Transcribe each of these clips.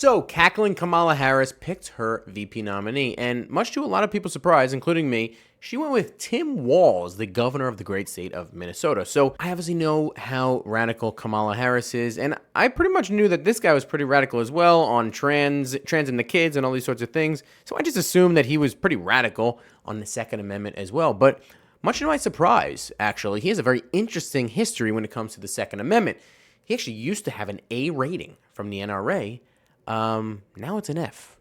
So, cackling Kamala Harris picked her VP nominee, and much to a lot of people's surprise, including me, she went with Tim Walz, the governor of the great state of Minnesota. So, I obviously know how radical Kamala Harris is, and I pretty much knew that this guy was pretty radical as well on trans and the kids and all these sorts of things. So, I just assumed that he was pretty radical on the Second Amendment as well. But much to my surprise, actually, he has a very interesting history when it comes to the Second Amendment. He actually used to have an A rating from the NRA. Now it's an F.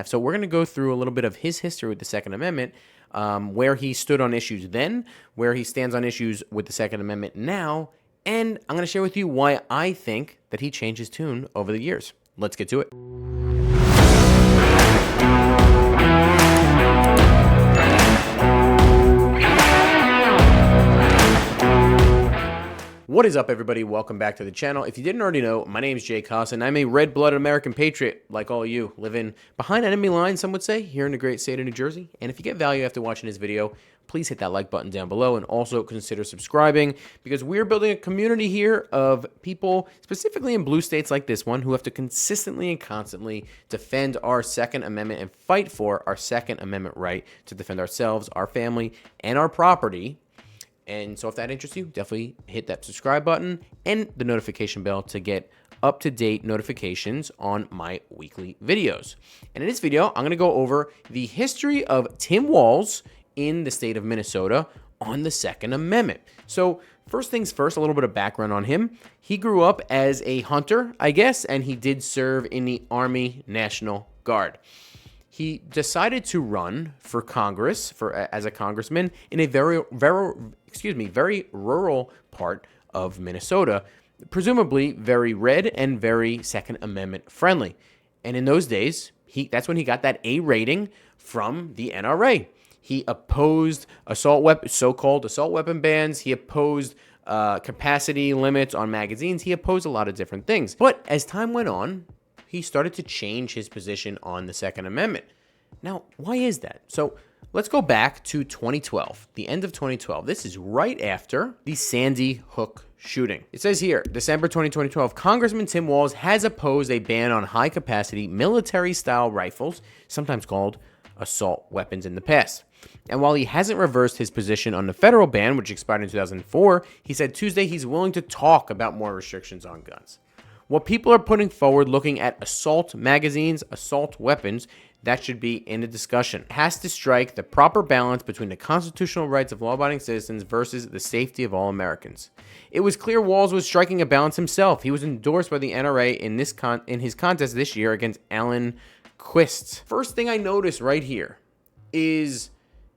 So we're going to go through a little bit of his history with the Second Amendment, where he stood on issues then, where he stands on issues with the Second Amendment now, and I'm going to share with you why I think that he changed his tune over the years. Let's get to it. What is up, everybody? Welcome back to the channel. If you didn't already know, my name is Jay Koss, and I'm a red-blooded American patriot, like all of you, living behind enemy lines, some would say, here in the great state of New Jersey. And if you get value after watching this video, please hit that like button down below, and also consider subscribing, because we're building a community here of people, specifically in blue states like this one, who have to consistently and constantly defend our Second Amendment and fight for our Second Amendment right to defend ourselves, our family, and our property. And so if that interests you, definitely hit that subscribe button and the notification bell to get up-to-date notifications on my weekly videos. And in this video, I'm going to go over the history of Tim Walz in the state of Minnesota on the Second Amendment. So first things first, a little bit of background on him. He grew up as a hunter, I guess, and he did serve in the Army National Guard. He decided to run for Congress as a congressman in a very rural part of Minnesota, presumably very red and very Second Amendment friendly. And in those days, that's when he got that A rating from the NRA. He opposed so-called assault weapon bans. He opposed capacity limits on magazines. He opposed a lot of different things. But as time went on, he started to change his position on the Second Amendment. Now, why is that? So let's go back to 2012, the end of 2012. This is right after the Sandy Hook shooting. It says here, December 2012, Congressman Tim Walz has opposed a ban on high-capacity military-style rifles, sometimes called assault weapons, in the past. And while he hasn't reversed his position on the federal ban, which expired in 2004, he said Tuesday he's willing to talk about more restrictions on guns. What people are putting forward looking at assault magazines, assault weapons, that should be in a discussion. It has to strike the proper balance between the constitutional rights of law-abiding citizens versus the safety of all Americans. It was clear Walz was striking a balance himself. He was endorsed by the NRA in his contest this year against Alan Quist. First thing I notice right here is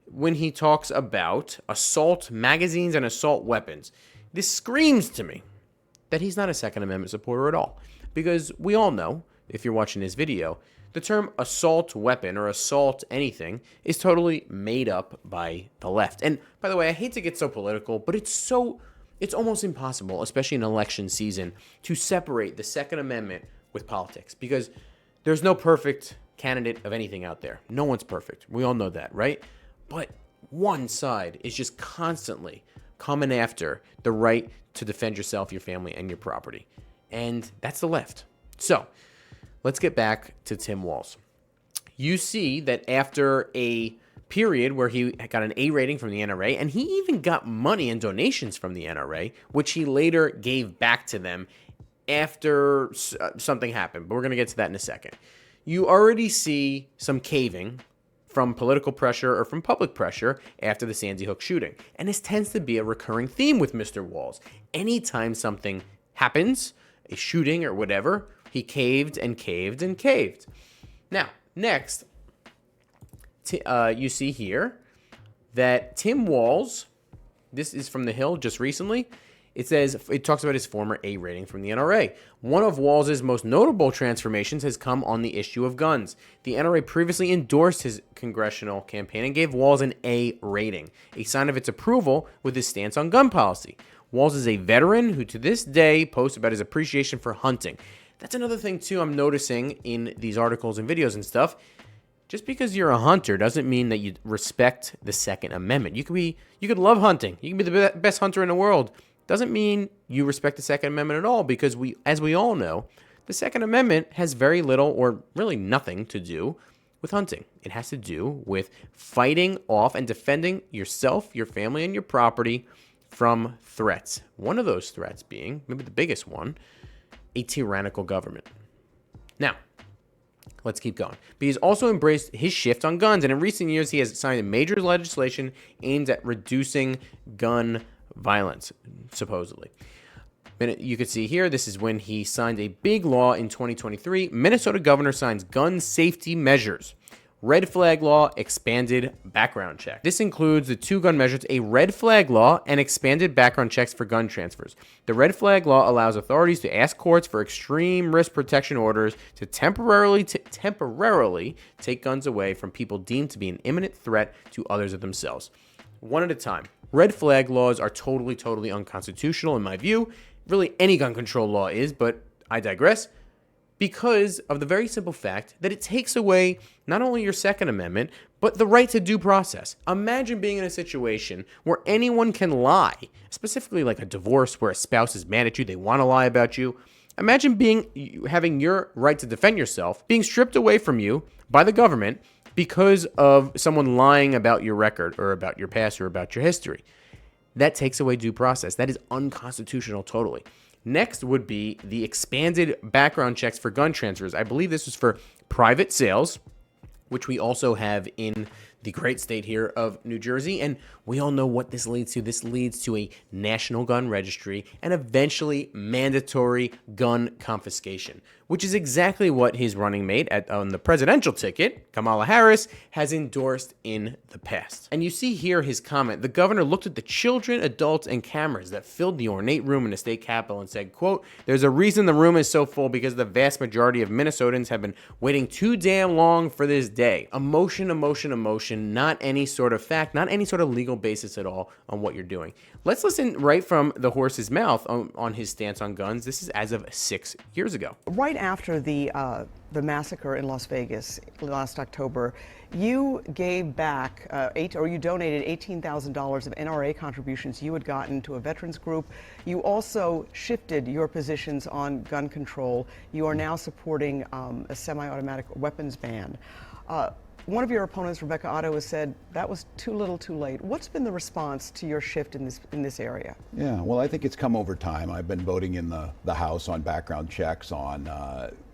when he talks about assault magazines and assault weapons. This screams to me that he's not a Second Amendment supporter at all. Because we all know, if you're watching this video, the term assault weapon or assault anything is totally made up by the left. And by the way, I hate to get so political, but it's almost impossible, especially in election season, to separate the Second Amendment with politics. Because there's no perfect candidate of anything out there. No one's perfect. We all know that, right? But one side is just constantly coming after the right to defend yourself, your family, and your property. And that's the left. So let's get back to Tim Walz. You see that after a period where he got an A rating from the NRA, and he even got money and donations from the NRA, which he later gave back to them after something happened. But we're going to get to that in a second. You already see some caving from political pressure or from public pressure after the Sandy Hook shooting. And this tends to be a recurring theme with Mr. Walz. Anytime something happens, a shooting or whatever, he caved and caved and caved. Now, next, you see here that Tim Walz, this is from The Hill just recently, it talks about his former A rating from the NRA. One of Walz's most notable transformations has come on the issue of guns. The NRA previously endorsed his congressional campaign and gave Walz an A rating, a sign of its approval with his stance on gun policy. Walz is a veteran who to this day posts about his appreciation for hunting. That's another thing, too, I'm noticing in these articles and videos and stuff. Just because you're a hunter doesn't mean that you respect the Second Amendment. You could love hunting. You can be the best hunter in the world. Doesn't mean you respect the Second Amendment at all, because as we all know, The Second Amendment has very little or really nothing to do with hunting. It has to do with fighting off and defending yourself, your family, and your property from threats. One of those threats being, maybe the biggest one, a tyrannical government. Now, let's keep going. But he's also embraced his shift on guns, and in recent years, he has signed major legislation aimed at reducing gun violence, supposedly. You could see here, this is when he signed a big law in 2023. Minnesota governor signs gun safety measures. Red flag law, expanded background check. This includes the two gun measures, a red flag law, and expanded background checks for gun transfers. The red flag law allows authorities to ask courts for extreme risk protection orders to temporarily take guns away from people deemed to be an imminent threat to others or themselves. One at a time. Red flag laws are totally unconstitutional in my view. Really, any gun control law is, but I digress. Because of the very simple fact that it takes away not only your Second Amendment, but the right to due process. Imagine being in a situation where anyone can lie, specifically like a divorce where a spouse is mad at you, they want to lie about you. Imagine having your right to defend yourself being stripped away from you by the government because of someone lying about your record or about your past or about your history. That takes away due process. That is unconstitutional totally. Next would be the expanded background checks for gun transfers. I believe this was for private sales, which we also have in the great state here of New Jersey. And we all know what this leads to. This leads to a national gun registry and eventually mandatory gun confiscation, which is exactly what his running mate on the presidential ticket, Kamala Harris, has endorsed in the past. And you see here his comment. The governor looked at the children, adults, and cameras that filled the ornate room in the state capitol and said, quote, "There's a reason the room is so full because the vast majority of Minnesotans have been waiting too damn long for this day." Emotion, not any sort of fact, not any sort of legal basis at all on what you're doing. Let's listen right from the horse's mouth on his stance on guns. This is as of 6 years ago. Right after the massacre in Las Vegas last October, you gave back you donated $18,000 of NRA contributions you had gotten to a veterans group. You also shifted your positions on gun control. You are now supporting a semi-automatic weapons ban. One of your opponents, Rebecca Otto, has said that was too little too late. What's been the response to your shift in this area? Yeah, well, I think it's come over time. I've been voting in the House on background checks, on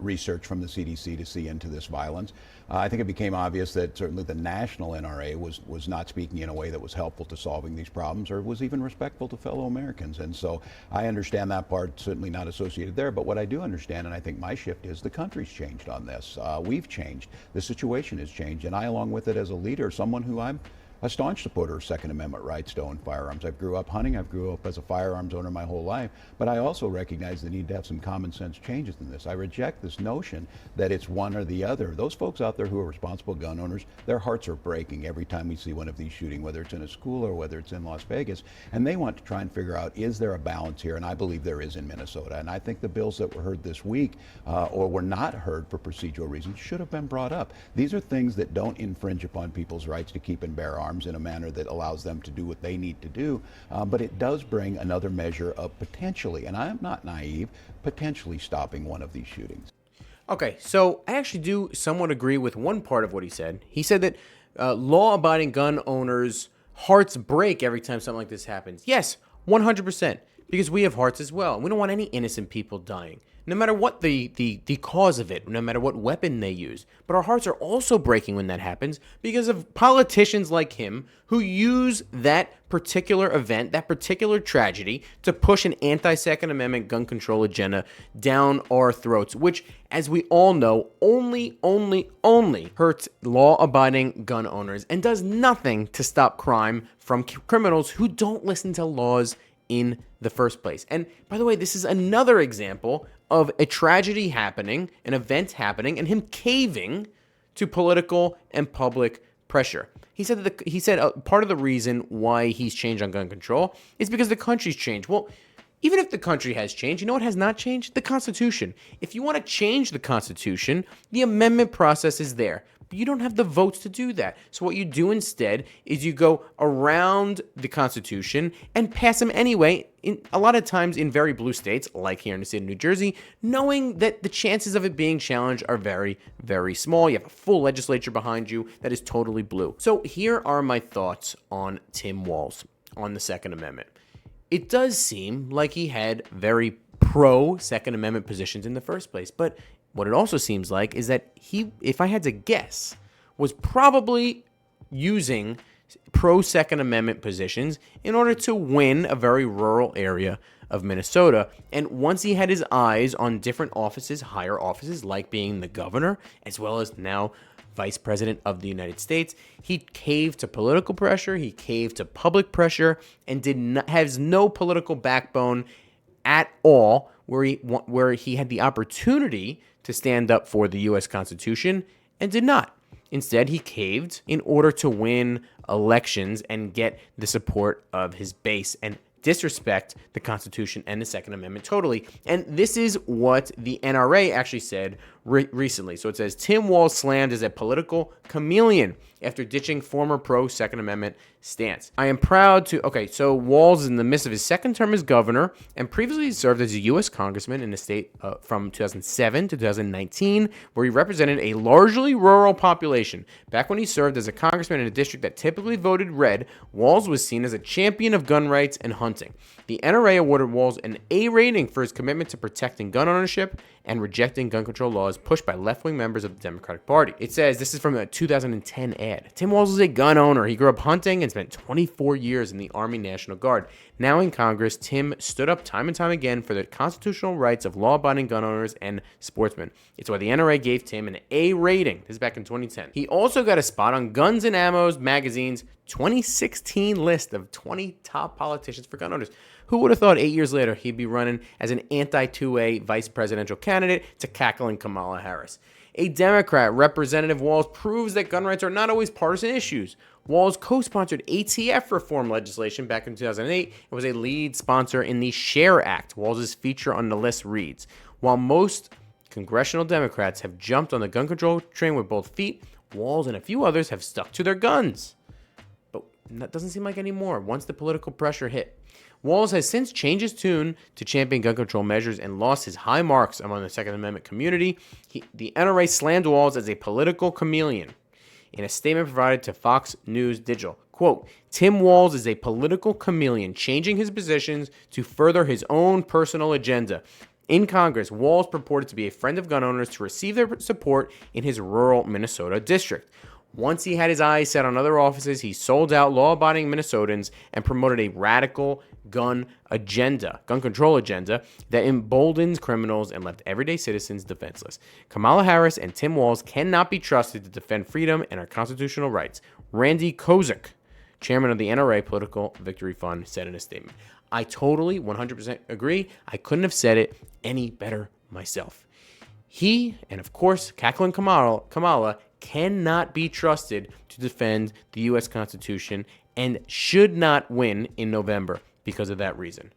research from the CDC to see into this violence. I think it became obvious that certainly the national NRA was not speaking in a way that was helpful to solving these problems or was even respectful to fellow Americans. And so I understand that part, certainly not associated there. But what I do understand, and I think my shift is, the country's changed on this. We've changed. The situation has changed. And I, along with it as a leader, someone who I'm a staunch supporter of Second Amendment rights to own firearms. I grew up hunting. I grew up as a firearms owner my whole life. But I also recognize the need to have some common sense changes in this. I reject this notion that it's one or the other. Those folks out there who are responsible gun owners, their hearts are breaking every time we see one of these shootings, whether it's in a school or whether it's in Las Vegas. And they want to try and figure out, is there a balance here? And I believe there is in Minnesota. And I think the bills that were heard this week or were not heard for procedural reasons should have been brought up. These are things that don't infringe upon people's rights to keep and bear arms in a manner that allows them to do what they need to do, but it does bring another measure of potentially, and I'm not naive, potentially stopping one of these shootings. Okay, so I actually do somewhat agree with one part of what he said. He said that law-abiding gun owners' hearts break every time something like this happens. Yes, 100%, because we have hearts as well. We don't want any innocent people dying, no matter what the cause of it, no matter what weapon they use. But our hearts are also breaking when that happens because of politicians like him who use that particular event, that particular tragedy, to push an anti-Second Amendment gun control agenda down our throats, which, as we all know, only hurts law-abiding gun owners and does nothing to stop crime from criminals who don't listen to laws in the first place. And by the way, this is another example of a tragedy happening, an event happening, and him caving to political and public pressure. He said part of the reason why he's changed on gun control is because the country's changed. Well, even if the country has changed, you know what has not changed? The Constitution. If you want to change the Constitution, the amendment process is there. But you don't have the votes to do that. So what you do instead is you go around the Constitution and pass them anyway, a lot of times in very blue states, like here in the state of New Jersey, knowing that the chances of it being challenged are very, very small. You have a full legislature behind you that is totally blue. So here are my thoughts on Tim Walz on the Second Amendment. It does seem like he had very pro-Second Amendment positions in the first place, but what it also seems like is that he, if I had to guess, was probably using pro-Second Amendment positions in order to win a very rural area of Minnesota. And once he had his eyes on different offices, higher offices, like being the governor, as well as now Vice President of the United States, he caved to political pressure, he caved to public pressure, and has no political backbone at all, where he had the opportunity to stand up for the U.S. Constitution and did not. Instead, he caved in order to win elections and get the support of his base and disrespect the Constitution and the Second Amendment totally. And this is what the NRA actually said recently. So it says, Tim Walz slammed as a political chameleon after ditching former pro-Second Amendment stance. I am proud to... Okay, so Walz is in the midst of his second term as governor and previously served as a U.S. congressman in the state from 2007 to 2019, where he represented a largely rural population. Back when he served as a congressman in a district that typically voted red, Walz was seen as a champion of gun rights and hunting. The NRA awarded Walz an A rating for his commitment to protecting gun ownership and rejecting gun control laws pushed by left-wing members of the Democratic Party. It says, this is from a 2010 ad. Tim Walz is a gun owner. He grew up hunting and spent 24 years in the Army National Guard. Now in Congress, Tim stood up time and time again for the constitutional rights of law-abiding gun owners and sportsmen. It's why the NRA gave Tim an A rating. This is back in 2010. He also got a spot on Guns and Ammo's magazine's 2016 list of 20 top politicians for gun owners. Who would have thought 8 years later he'd be running as an anti-2A vice presidential candidate to cackling Kamala Harris? A Democrat, Representative Walz, proves that gun rights are not always partisan issues. Walz co-sponsored ATF reform legislation back in 2008 and was a lead sponsor in the SHARE Act. Walz's feature on the list reads, while most congressional Democrats have jumped on the gun control train with both feet, Walz and a few others have stuck to their guns. But that doesn't seem like anymore once the political pressure hit. Walz has since changed his tune to champion gun control measures and lost his high marks among the Second Amendment community. The NRA slammed Walz as a political chameleon in a statement provided to Fox News Digital. Quote, Tim Walz is a political chameleon, changing his positions to further his own personal agenda. In Congress, Walz purported to be a friend of gun owners to receive their support in his rural Minnesota district. Once he had his eyes set on other offices, he sold out law-abiding Minnesotans and promoted a radical gun control agenda that emboldens criminals and left everyday citizens defenseless. Kamala Harris and Tim Walz cannot be trusted to defend freedom and our constitutional rights. Randy Kozak, chairman of the NRA Political Victory Fund, said in a statement. I totally 100% agree. I couldn't have said it any better myself. He, and of course, cackling Kamala cannot be trusted to defend the U.S. Constitution and should not win in November because of that reason.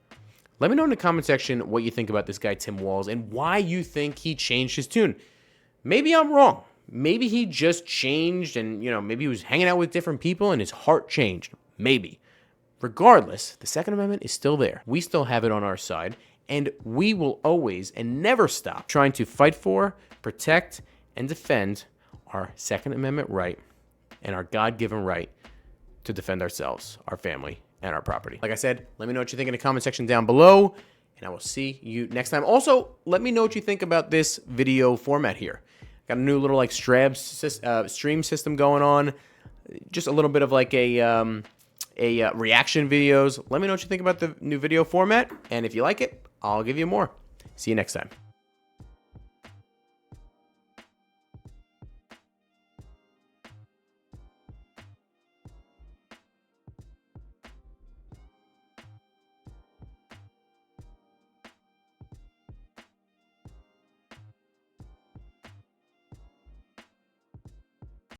Let me know in the comment section what you think about this guy, Tim Walz, and why you think he changed his tune. Maybe I'm wrong. Maybe he just changed and, maybe he was hanging out with different people and his heart changed. Maybe. Regardless, the Second Amendment is still there. We still have it on our side, and we will always and never stop trying to fight for, protect, and defend our Second Amendment right and our God-given right to defend ourselves, our family, and our property. Like I said, let me know what you think in the comment section down below, and I will see you next time. Also, let me know what you think about this video format here. Got a new little stream system going on. Just a little bit of reaction videos. Let me know what you think about the new video format, and if you like it, I'll give you more. See you next time.